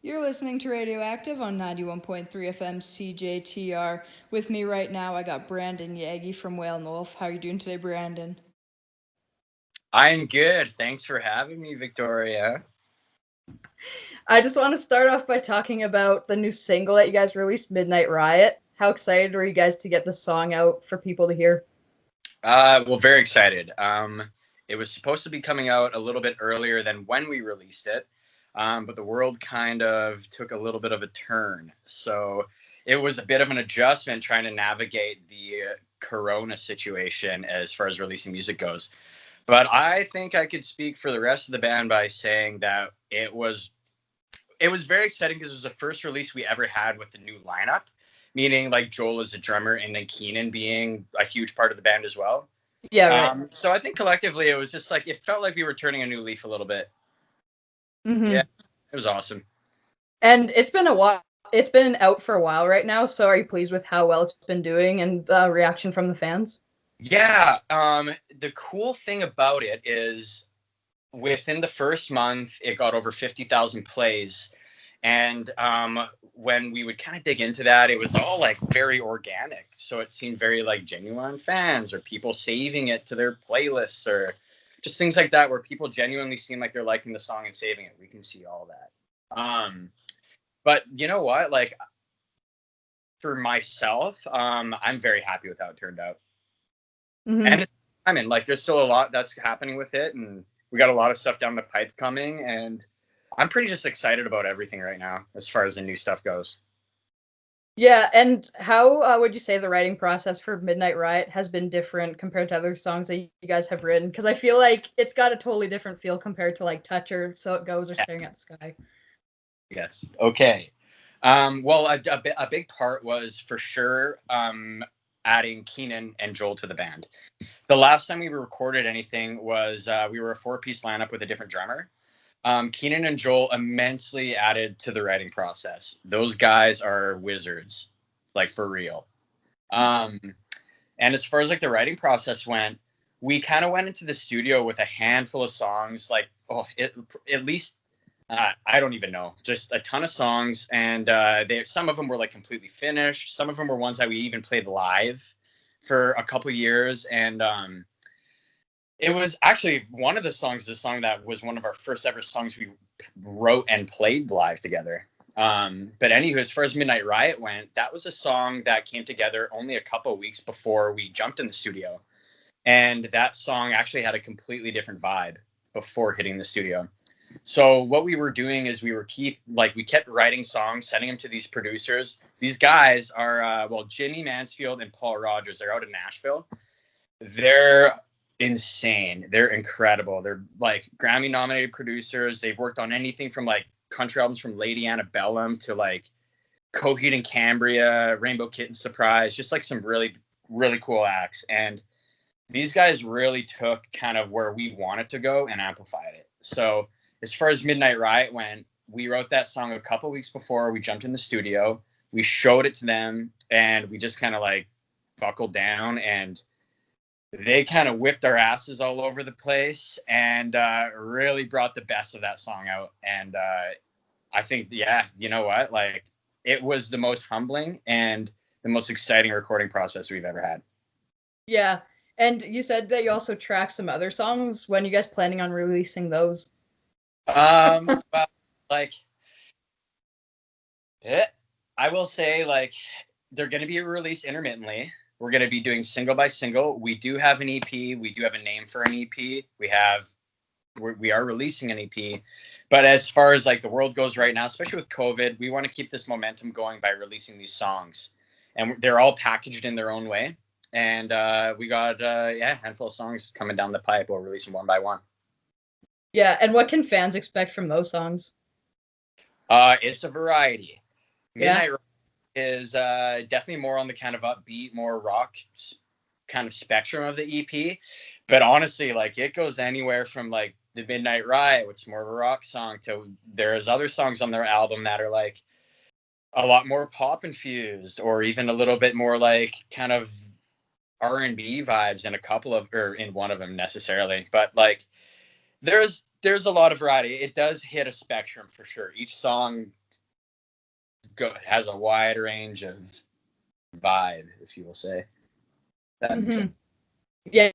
You're listening to Radioactive on 91.3 FM CJTR. With me right now, I got Brandon Yaggey from Whale and Wolf. How are you doing today, Brandon? I'm good. Thanks for having me, Victoria. I just want to start off by talking about the new single that you guys released, Midnight Riot. How excited were you guys to get this song out for people to hear? Well, very excited. It was supposed to be coming out a little bit earlier than when we released it, but the world kind of took a little bit of a turn. So it was a bit of an adjustment trying to navigate the Corona situation as far as releasing music goes. But I think I could speak for the rest of the band by saying that it was very exciting because it was the first release we ever had with the new lineup, meaning like Joel as a drummer and then Keenan being a huge part of the band as well. Yeah, right. So I think collectively it was just like it felt like we were turning a new leaf a little bit. Yeah, Mm-hmm. it was awesome. And it's been a while. It's been out for a while right now. So are you pleased with how well it's been doing and the reaction from the fans? Yeah, the cool thing about it is within the first month it got over 50,000 plays. And when we would kind of dig into that, it was all like very organic. So it seemed very like genuine fans or people saving it to their playlists or just things like that where people genuinely seem like they're liking the song and saving it. We can see all that. But you know what? Like for myself, I'm very happy with how it turned out. Mm-hmm. And I mean, like there's still a lot that's happening with it, and we got a lot of stuff down the pipe coming, and I'm pretty just excited about everything right now as far as the new stuff goes. Yeah, and how would you say the writing process for Midnight Riot has been different compared to other songs that you guys have written? Because I feel like it's got a totally different feel compared to like Toucher, So It Goes, or Yeah. Staring at the Sky. Yes. Okay. Well, a big part was for sure adding Keenan and Joel to the band. The last time we recorded anything was we were a four-piece lineup with a different drummer. Keenan and Joel immensely added to the writing process. Those guys are wizards, like for real. Um, and as far as like the writing process went, we kind of went into the studio with a handful of songs, like at least I don't even know, just a ton of songs, and some of them were like completely finished. Some of them were ones that we even played live for a couple years, and it was actually one of the songs, the song that was one of our first ever songs we wrote and played live together. But anywho, as far as Midnight Riot went, that was a song that came together only a couple weeks before we jumped in the studio, and that song actually had a completely different vibe before hitting the studio. So what we were doing is we kept writing songs, sending them to these producers. These guys are Jimmy Mansfield and Paul Rogers. They're out of Nashville. They're insane. They're incredible. They're like Grammy nominated producers. They've worked on anything from like country albums from Lady Antebellum to like Coheed and Cambria, Rainbow Kitten Surprise, just like some really, really cool acts. And these guys really took kind of where we wanted to go and amplified it. So as far as Midnight Riot went, we wrote that song a couple weeks before we jumped in the studio. We showed it to them, and we just kind of like buckled down, and they kind of whipped our asses all over the place and really brought the best of that song out. And I think, yeah, you know what? Like, it was the most humbling and the most exciting recording process we've ever had. Yeah, and you said that you also tracked some other songs. When you guys planning on releasing those? Well, like, eh, I will say, like, they're going to be released intermittently. We're going to be doing single by single. We do have an EP. We do have a name for an EP. We are releasing an EP. But as far as like the world goes right now, especially with COVID, we want to keep this momentum going by releasing these songs. And they're all packaged in their own way. And we got a handful of songs coming down the pipe. We'll release them one by one. Yeah, and what can fans expect from those songs? It's a variety. Yeah. Midnight Rock is definitely more on the kind of upbeat, more rock kind of spectrum of the EP. But honestly, like it goes anywhere from like the Midnight Riot, which is more of a rock song, to there's other songs on their album that are like a lot more pop infused, or even a little bit more like kind of R&B vibes in a couple of, or in one of them necessarily. But like there's a lot of variety. It does hit a spectrum for sure. Each song has a wide range of vibe, if you will say. That makes sense. Yeah.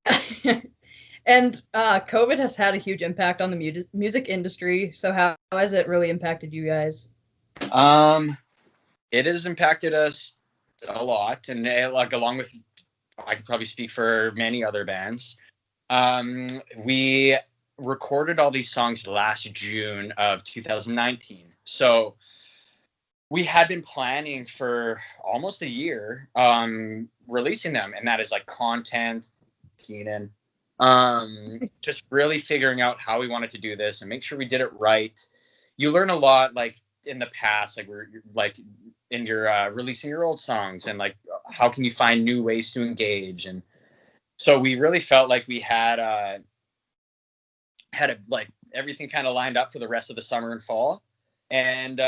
And COVID has had a huge impact on the music industry. So how has it really impacted you guys? It has impacted us a lot, and like along with, I could probably speak for many other bands. We recorded all these songs last June of 2019. So we had been planning for almost a year releasing them, and that is like content, Keenan. Just really figuring out how we wanted to do this and make sure we did it right. You learn a lot, like in the past, like we're like in your releasing your old songs, and like how can you find new ways to engage. And so we really felt like we had like everything kind of lined up for the rest of the summer and fall. And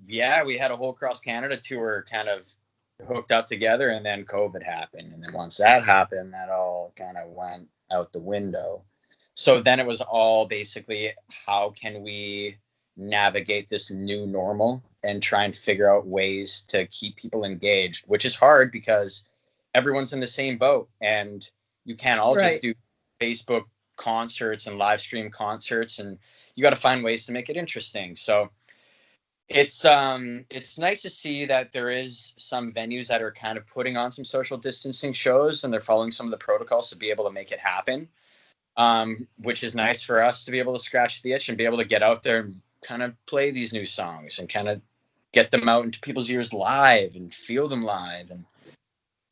yeah, we had a whole cross Canada tour kind of hooked up together, and then COVID happened. And then once that happened, that all kind of went out the window. So then it was all basically, how can we navigate this new normal and try and figure out ways to keep people engaged, which is hard because everyone's in the same boat, and you can't all just do Facebook concerts and live stream concerts, and you got to find ways to make it interesting. So it's nice to see that there is some venues that are kind of putting on some social distancing shows, and they're following some of the protocols to be able to make it happen, which is nice for us to be able to scratch the itch and be able to get out there and kind of play these new songs and kind of get them out into people's ears live and feel them live. And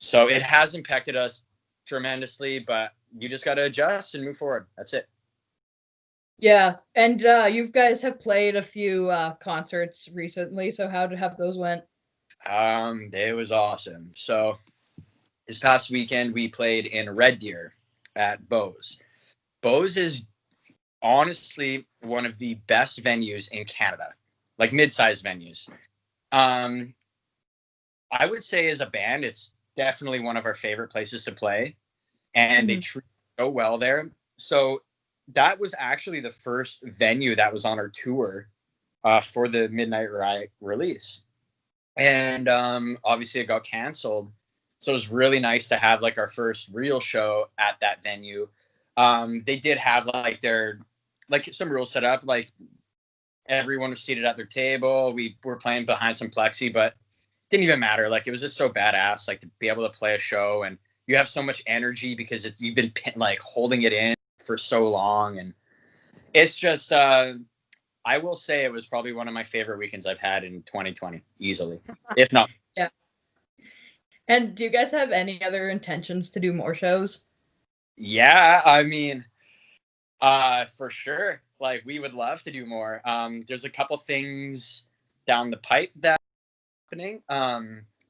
so it has impacted us tremendously, but you just got to adjust and move forward. That's it. Yeah, and you guys have played a few concerts recently, so how have those went? It was awesome. So this past weekend we played in Red Deer at Bose. Bose is honestly one of the best venues in Canada, like mid-sized venues. I would say as a band, it's definitely one of our favorite places to play, and they treat so well there. So that was actually the first venue that was on our tour for the Midnight Riot release. And obviously it got canceled. So it was really nice to have like our first real show at that venue. They did have like some rules set up, like everyone was seated at their table. We were playing behind some plexi, but it didn't even matter. Like it was just so badass, like to be able to play a show, and you have so much energy because you've been like holding it in for so long. And it's just I will say it was probably one of my favorite weekends I've had in 2020, easily, if not. Yeah. And do you guys have any other intentions to do more shows? Yeah, I mean, for sure. Like we would love to do more. There's a couple things down the pipe that are happening.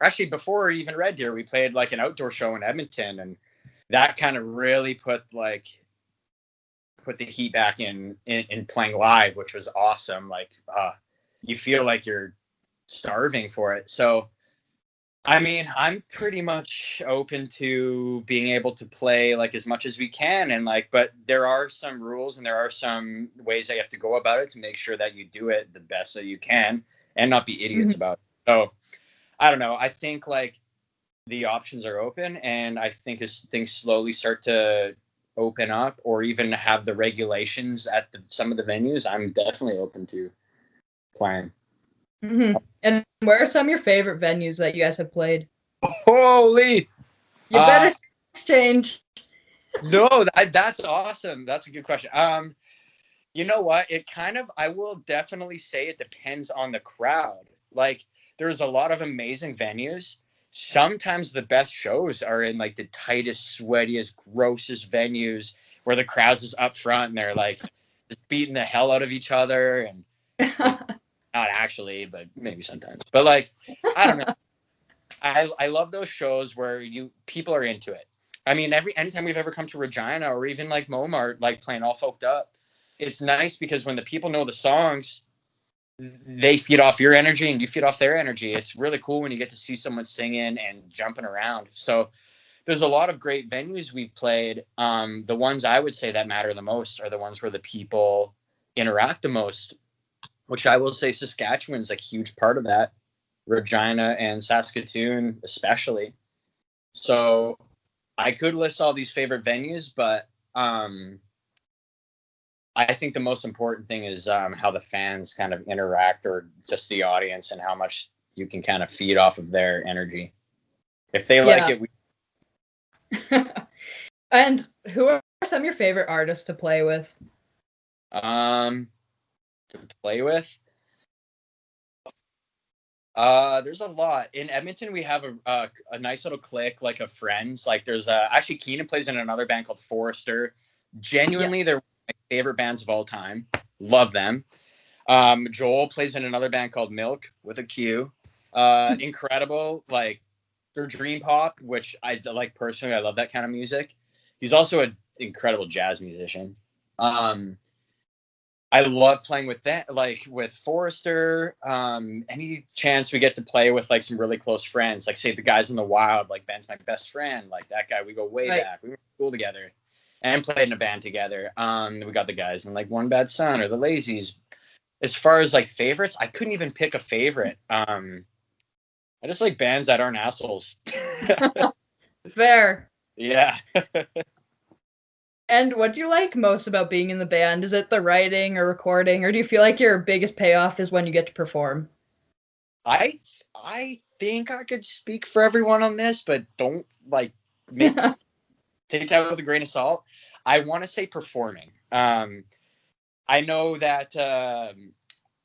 Actually, before even Red Deer, we played like an outdoor show in Edmonton, and that kind of really put the heat back in playing live, which was awesome. Like you feel like you're starving for it. So I mean, I'm pretty much open to being able to play like as much as we can, and like, but there are some rules and there are some ways that you have to go about it to make sure that you do it the best that you can and not be idiots about it. So I don't know. I think like the options are open, and I think as things slowly start to open up, or even have the regulations at some of the venues, I'm definitely open to playing. And where are some of your favorite venues that you guys have played? Holy! You better exchange. No, that's awesome. That's a good question. You know what? I will definitely say it depends on the crowd. Like, there's a lot of amazing venues. Sometimes the best shows are in like the tightest, sweatiest, grossest venues where the crowd's just up front and they're like just beating the hell out of each other, and not actually, but maybe sometimes. But like, I don't know. I love those shows where people are into it. I mean, anytime we've ever come to Regina or even like Momart, like playing All Folked Up, it's nice because when the people know the songs, they feed off your energy and you feed off their energy. It's really cool when you get to see someone singing and jumping around. So there's a lot of great venues we've played. The ones I would say that matter the most are the ones where the people interact the most, which I will say Saskatchewan's a huge part of that. Regina, and Saskatoon especially. So I could list all these favorite venues, but I think the most important thing is how the fans kind of interact, or just the audience, and how much you can kind of feed off of their energy. If they like Yeah. it, And who are some of your favorite artists to play with? to play with. There's a lot. In Edmonton, we have a nice little clique, like, of friends. Like, there's actually Keenan plays in another band called Forrester. Genuinely, they're my favorite bands of all time. Love them. Joel plays in another band called Milk with a Q. Incredible. Like, they're dream pop, which I like personally. I love that kind of music. He's also an incredible jazz musician. I love playing with that, like with Forrester. Any chance we get to play with like some really close friends, like say the guys in the Wild, like Ben's my best friend, like that guy. We go way back. We were in school together and played in a band together. We got the guys in like One Bad Son or the Lazies. As far as like favorites, I couldn't even pick a favorite. I just like bands that aren't assholes. Fair. Yeah. And what do you like most about being in the band? Is it the writing or recording, or do you feel like your biggest payoff is when you get to perform? I think I could speak for everyone on this, but don't like take that with a grain of salt. I want to say performing. I know that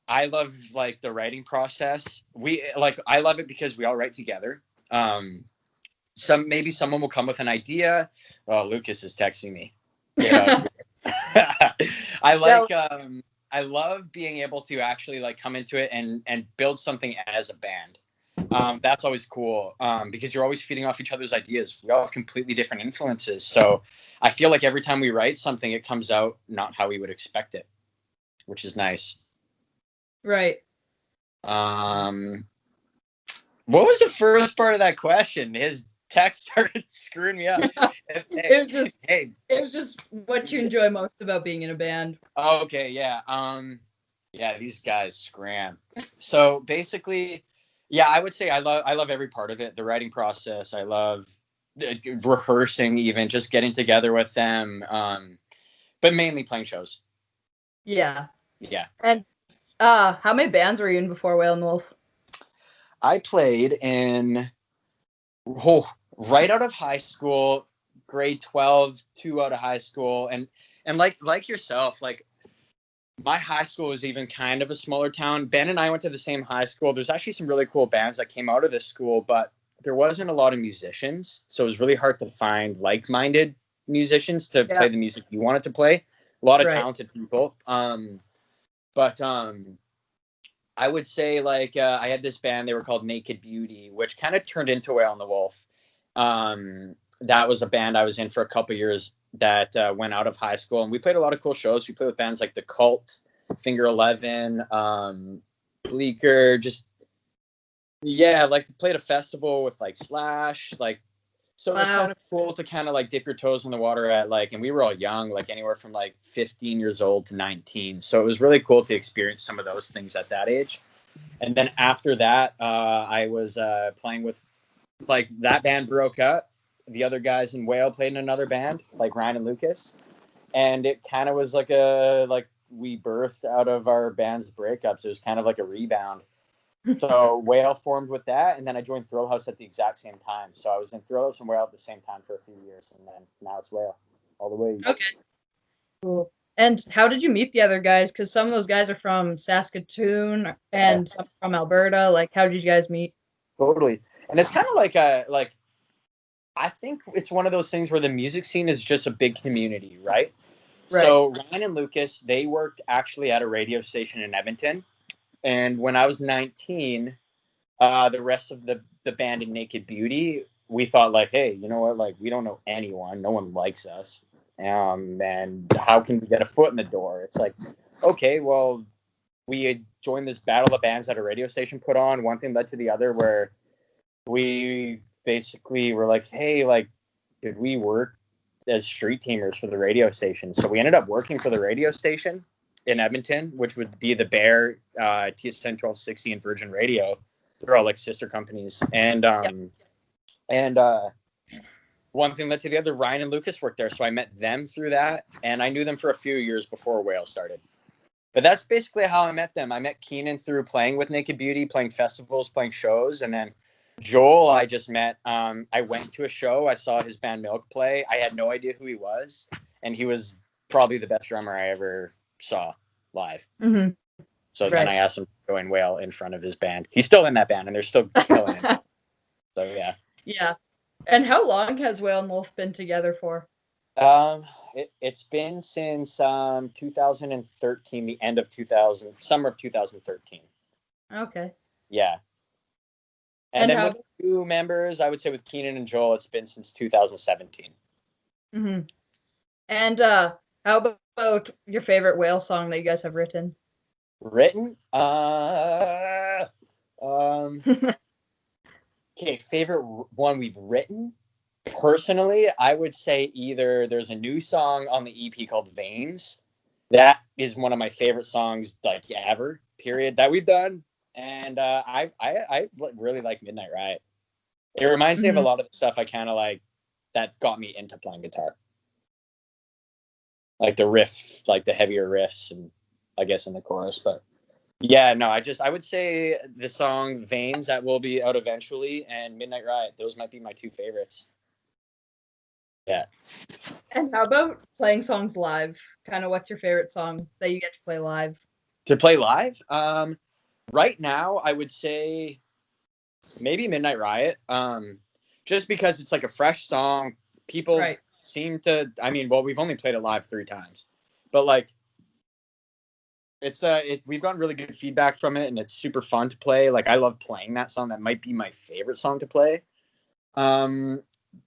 I love like the writing process. I love it because we all write together. Maybe someone will come with an idea. Oh, Lucas is texting me. Yeah. I love being able to actually like come into it and build something as a band. That's always cool because you're always feeding off each other's ideas. We all have completely different influences. So I feel like every time we write something, it comes out not how we would expect it, which is nice. Right. What was the first part of that question? His text started screwing me up. It was just what you enjoy most about being in a band. Oh, okay, yeah. Yeah, these guys scram. So basically, yeah, I would say I love every part of it. The writing process, I love rehearsing, even just getting together with them. But mainly playing shows. Yeah. Yeah. And how many bands were you in before Whale and Wolf? I played in right out of high school, grade 12, 2 out of high school, and like yourself, like my high school was even kind of a smaller town. Ben and I went to the same high school. There's actually some really cool bands that came out of this school, but there wasn't a lot of musicians, so it was really hard to find like-minded musicians to play the music you wanted to play. A lot of talented people. But I would say like I had this band, they were called Naked Beauty, which kind of turned into Whale and the Wolf. That was a band I was in for a couple years that went out of high school, and we played a lot of cool shows. We played with bands like The Cult, Finger 11, Bleaker, like played a festival with like Slash, like, so it was kind of cool to kind of like dip your toes in the water at like, and we were all young, like anywhere from like 15 years old to 19. So it was really cool to experience some of those things at that age. And then after that, I was playing with, like, that band broke up. The other guys in Whale played in another band, like Ryan and Lucas. And it kind of was like we birthed out of our band's breakups. It was kind of like a rebound. So Whale formed with that, and then I joined Thrill House at the exact same time. So I was in Thrill House and Whale at the same time for a few years, and then now it's Whale all the way. Okay. Cool. And how did you meet the other guys? Because some of those guys are from Saskatoon and some from Alberta. Like, how did you guys meet? Totally. And it's kind of like I think it's one of those things where the music scene is just a big community, right? So Ryan and Lucas, they worked actually at a radio station in Edmonton. And when I was 19, the rest of the band in Naked Beauty, we thought like, hey, you know what? Like, we don't know anyone. No one likes us. And how can we get a foot in the door? It's like, okay, well, we had joined this battle of bands that a radio station put on. One thing led to the other, where we basically were like, hey, like, did we work as street teamers for the radio station? So we ended up working for the radio station in Edmonton, which would be the Bear, TSN 1260 and Virgin Radio. they're all like sister companies. And one thing led to the other. Ryan and Lucas worked there, so I met them through that, and I knew them for a few years before Whale started. But that's basically how I met them. I met Keenan through playing with Naked Beauty, playing festivals, playing shows, and then Joel I just met. I went to a show. I saw his band Milk play. I had no idea who he was, and he was probably the best drummer I ever saw live. Mm-hmm. So then I asked him to join Whale in front of his band. He's still in that band, and they're still killing it. So yeah. Yeah. And how long has Whale and Wolf been together for? It's been since 2013, the end of 2000, summer of 2013. Okay. Yeah. And then with two members, I would say with Keenan and Joel, it's been since 2017. Mm-hmm. And how about your favorite Whale song that you guys have written? Written? Okay, favorite one we've written? Personally, I would say either there's a new song on the EP called Veins. That is one of my favorite songs, like, ever, period, that we've done. And I really like Midnight Riot. It reminds me of a lot of the stuff I kind of like that got me into playing guitar. Like the riff, like the heavier riffs, and I guess in the chorus. But yeah, no, I would say the song Veins, that will be out eventually, and Midnight Riot. Those might be my two favorites. Yeah. And how about playing songs live? Kind of what's your favorite song that you get to play live? To play live? Right now, I would say maybe Midnight Riot. Just because it's like a fresh song. People seem to, I mean, well, we've only played it live 3 times. But like, we've gotten really good feedback from it, and it's super fun to play. Like, I love playing that song. That might be my favorite song to play.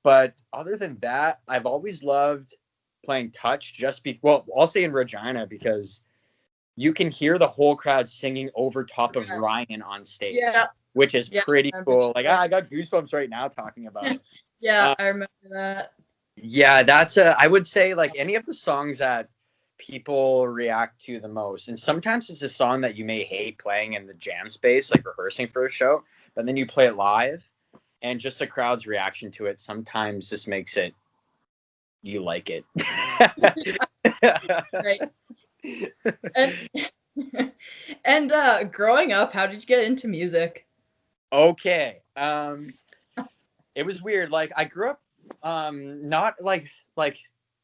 But other than that, I've always loved playing Touch. Well, I'll say in Regina, because you can hear the whole crowd singing over top of Ryan on stage, which is pretty cool. Like, I got goosebumps right now talking about it. I remember that. Yeah, I would say, like, any of the songs that people react to the most, and sometimes it's a song that you may hate playing in the jam space, like rehearsing for a show, but then you play it live, and just the crowd's reaction to it sometimes just makes it, you like it. Right. And growing up, how did you get into music? Okay. It was weird. Like, I grew up not like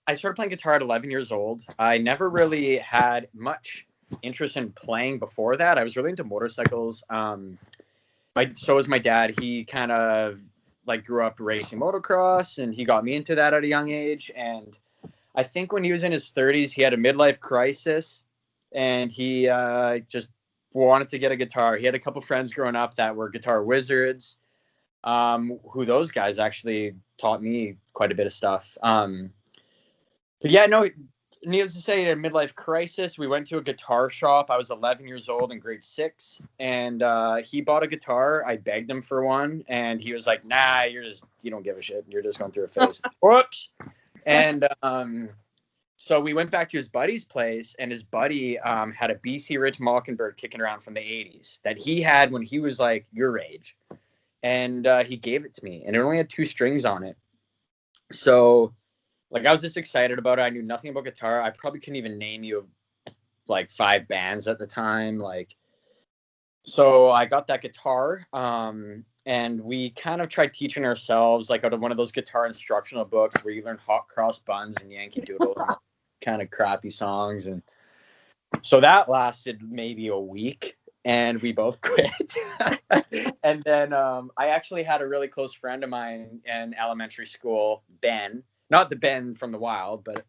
I started playing guitar at 11 years old. I never really had much interest in playing before that. I was really into motorcycles. So was my dad. He kind of like grew up racing motocross, and he got me into that at a young age. And I think when he was in his 30s, he had a midlife crisis, and he just wanted to get a guitar. He had a couple friends growing up that were guitar wizards, who those guys actually taught me quite a bit of stuff. But yeah, no, needless to say, a midlife crisis. We went to a guitar shop. I was 11 years old in grade 6, and he bought a guitar. I begged him for one, and he was like, "Nah, you don't give a shit. You're just going through a phase." Whoops. And so we went back to his buddy's place, and his buddy had a BC Rich Mockingbird kicking around from the 80s that he had when he was like your age. And he gave it to me, and it only had 2 strings on it. So, like, I was just excited about it. I knew nothing about guitar. I probably couldn't even name you like 5 bands at the time. Like, so I got that guitar, and we kind of tried teaching ourselves, like, out of one of those guitar instructional books where you learn Hot Cross Buns and Yankee Doodle and kind of crappy songs. And so that lasted maybe a week, and we both quit. And then I actually had a really close friend of mine in elementary school, Ben. Not the Ben from the Wild, but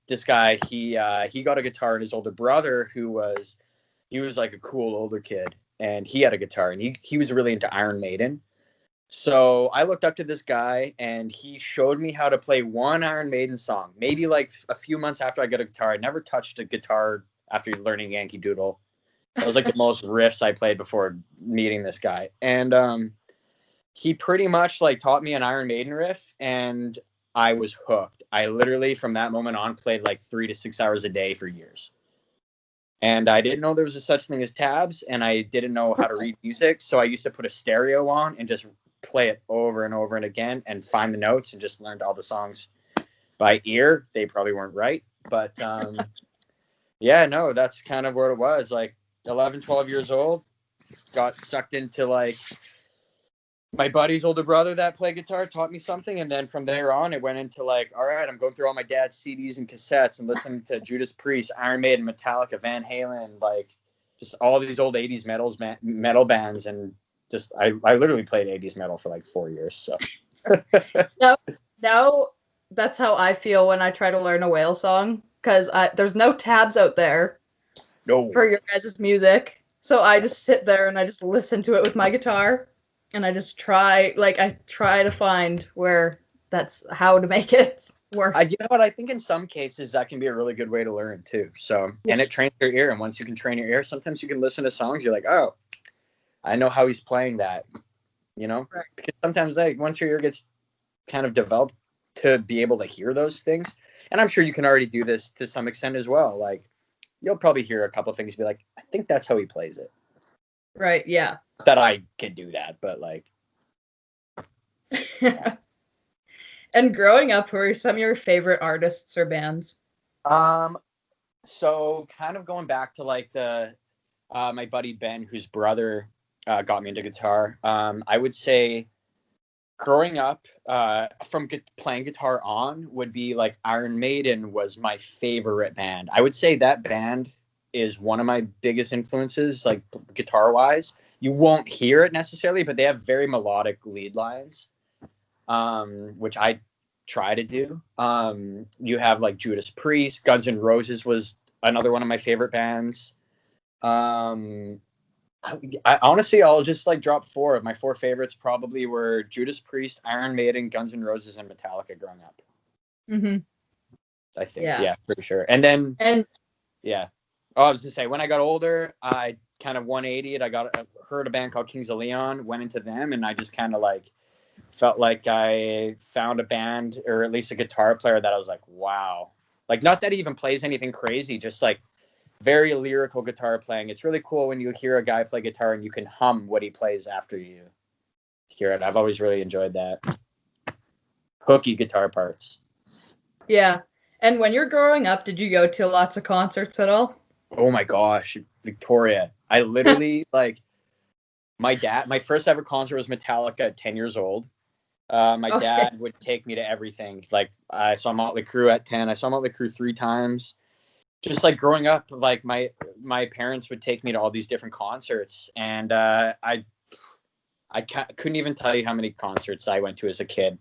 this guy, he got a guitar, and his older brother, he was like a cool older kid, and he had a guitar, and he was really into Iron Maiden. So I looked up to this guy, and he showed me how to play one Iron Maiden song. Maybe like a few months after I got a guitar. I never touched a guitar after learning Yankee Doodle. That was like the most riffs I played before meeting this guy. And he pretty much like taught me an Iron Maiden riff, and I was hooked. I literally from that moment on played like 3 to 6 hours a day for years. And I didn't know there was a such thing as tabs, and I didn't know how to read music. So I used to put a stereo on and just play it over and over and again and find the notes, and just learned all the songs by ear. They probably weren't right, but yeah, no, that's kind of where it was. Like 11, 12 years old, got sucked into like my buddy's older brother that played guitar taught me something, and then from there on it went into like, all right, I'm going through all my dad's CDs and cassettes and listening to Judas Priest, Iron Maiden, Metallica, Van Halen, like just all these old 80s metal bands, and just I literally played 80s metal for like 4 years. So Now that's how I feel when I try to learn a whale song, because there's no tabs out there no, for your guys' music. So I just sit there and I just listen to it with my guitar, and I just try to find where that's how to make it work. you know what? I think in some cases that can be a really good way to learn too. So, and it trains your ear. And once you can train your ear, sometimes you can listen to songs. You're like, oh, I know how he's playing that, you know? Right. Because sometimes like once your ear gets kind of developed to be able to hear those things, and I'm sure you can already do this to some extent as well. Like you'll probably hear a couple things and be like, I think that's how he plays it. Right, yeah. That I can do that, but like. And growing up, who are some of your favorite artists or bands? So kind of going back to like the my buddy Ben, whose brother got me into guitar. I would say growing up, from playing guitar on would be like Iron Maiden was my favorite band. I would say that band is one of my biggest influences, like guitar wise. You won't hear it necessarily, but they have very melodic lead lines, which I try to do. You have like Judas Priest, Guns N' Roses was another one of my favorite bands. I honestly, I'll just like drop four of my four favorites. Probably were Judas Priest, Iron Maiden, Guns N' Roses, and Metallica growing up. Mm-hmm. I think, yeah, pretty sure. And then, yeah. Oh, I was to say, when I got older, I kind of 180'd. I heard a band called Kings of Leon, went into them, and I just kind of like felt like I found a band, or at least a guitar player that I was like, wow. Like, not that he even plays anything crazy, just like very lyrical guitar playing. It's really cool when you hear a guy play guitar and you can hum what he plays after you hear it. I've always really enjoyed that. Hooky guitar parts. Yeah. And when you're growing up, did you go to lots of concerts at all? Oh my gosh, Victoria. I literally like my first ever concert was Metallica at 10 years old. My dad would take me to everything. Like I saw Motley Crue at 10. I saw Motley Crue 3 times. Just like growing up, like my parents would take me to all these different concerts, and I couldn't even tell you how many concerts I went to as a kid,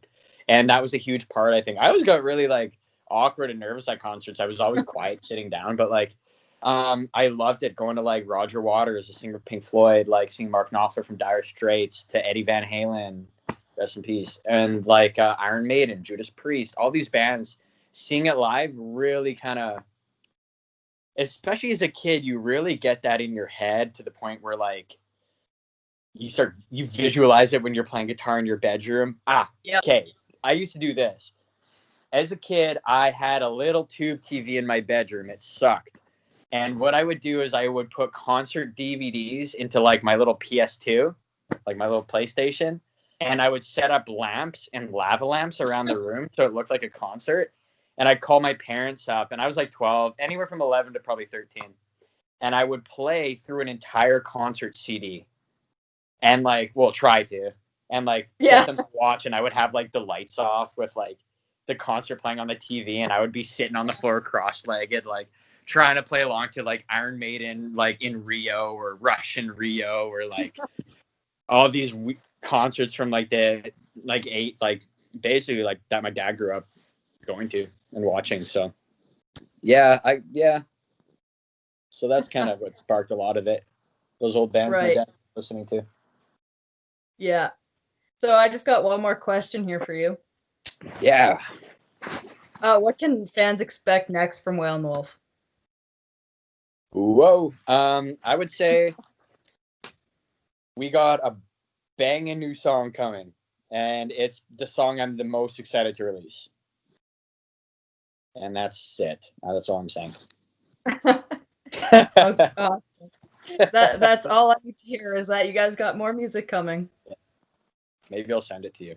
and that was a huge part. I think I always got really like awkward and nervous at concerts. I was always quiet sitting down, but like I loved it, going to like Roger Waters, the singer of Pink Floyd, like seeing Mark Knopfler from Dire Straits, to Eddie Van Halen, rest in peace, and like Iron Maiden, Judas Priest, all these bands. Seeing it live really kind of, especially as a kid, you really get that in your head to the point where like you visualize it when you're playing guitar in your bedroom. Yep. Okay. I used to do this. As a kid, I had a little tube TV in my bedroom. It sucked. And what I would do is I would put concert DVDs into like my little PS2, like my little PlayStation, and I would set up lamps and lava lamps around the room so it looked like a concert. And I'd call my parents up, and I was like 12, anywhere from 11 to probably 13. And I would play through an entire concert CD and like, well, try to, and like get them to watch. And I would have like the lights off with like the concert playing on the TV, and I would be sitting on the floor cross-legged, like trying to play along to like Iron Maiden, like in Rio, or Rush in Rio, or like all these concerts from like the like basically like that my dad grew up going to and watching. So yeah. So that's kind of what sparked a lot of it. Those old bands my dad was listening to. Yeah. So I just got one more question here for you. Yeah. What can fans expect next from Whale and Wolf? Whoa. I would say we got a banging new song coming, and it's the song I'm the most excited to release. And that's it. That's all I'm saying. Okay. That's all I need to hear is that you guys got more music coming. Maybe I'll send it to you.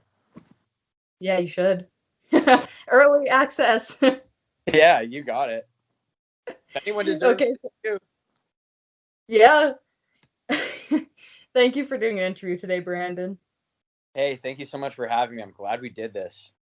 Yeah, you should. Early access. Yeah, you got it. Anyone deserves Okay. it too. Yeah. Thank you for doing an interview today, Brandon. Hey, thank you so much for having me. I'm glad we did this.